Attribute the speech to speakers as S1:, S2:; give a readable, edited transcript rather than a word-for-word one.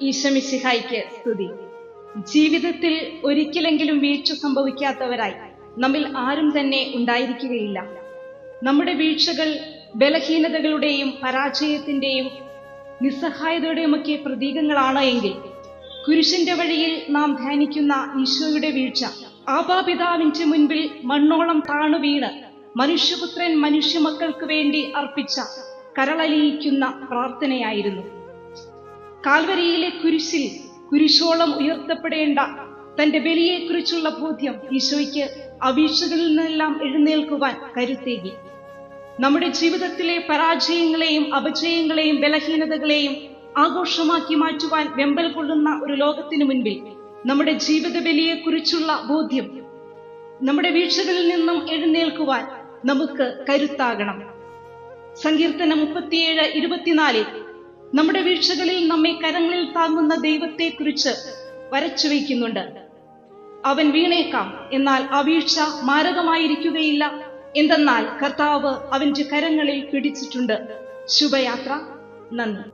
S1: ഈശോമിശിഹായ്ക്ക് സ്തുതി. ജീവിതത്തിൽ ഒരിക്കലെങ്കിലും വീഴ്ച സംഭവിക്കാത്തവരായി നമ്മിൽ ആരും തന്നെ ഉണ്ടായിരിക്കുകയില്ല. നമ്മുടെ വീഴ്ചകൾ ബലഹീനതകളുടെയും പരാജയത്തിന്റെയും നിസ്സഹായതയുടെയുമൊക്കെ പ്രതീകങ്ങളാണ് എങ്കിൽ, കുരിശിന്റെ വഴിയിൽ നാം ധ്യാനിക്കുന്ന ഈശോയുടെ വീഴ്ച ആബാപിതാവിന്റെ മുൻപിൽ മണ്ണോളം താണു വീണ് മനുഷ്യപുത്രൻ മനുഷ്യമക്കൾക്ക് വേണ്ടി അർപ്പിച്ച കരളലിയിക്കുന്ന പ്രാർത്ഥനയായിരുന്നു. കാൽവരിയിലെ കുരിശിൽ കുരിശോളം ഉയർത്തപ്പെടേണ്ട തന്റെ ബലിയെക്കുറിച്ചുള്ള ബോധ്യം ഈശോയ്ക്ക് ആ വീഴ്ചകളിൽ നിന്നെല്ലാം എഴുന്നേൽക്കുവാൻ കരുത്തേകി. നമ്മുടെ ജീവിതത്തിലെ പരാജയങ്ങളെയും അപജയങ്ങളെയും ബലഹീനതകളെയും ആഘോഷമാക്കി മാറ്റുവാൻ വെമ്പൽ കൊള്ളുന്ന ഒരു ലോകത്തിനു മുൻപിൽ നമ്മുടെ ജീവിത ബലിയെക്കുറിച്ചുള്ള ബോധ്യം, നമ്മുടെ വീഴ്ചകളിൽ നിന്നും എഴുന്നേൽക്കുവാൻ നമുക്ക് കരുത്താകണം. സങ്കീർത്തനം 37:24 നമ്മുടെ വീഴ്ചകളിൽ നമ്മെ കരങ്ങളിൽ താങ്ങുന്ന ദൈവത്തെക്കുറിച്ച് വരച്ചു വയ്ക്കുന്നുണ്ട്. അവൻ വീണേക്കാം, എന്നാൽ ആ വീഴ്ച മാരകമായിരിക്കുകയില്ല. എന്തെന്നാൽ കർത്താവ് അവന്റെ കരങ്ങളിൽ പിടിച്ചിട്ടുണ്ട്. ശുഭയാത്ര. നന്ദി.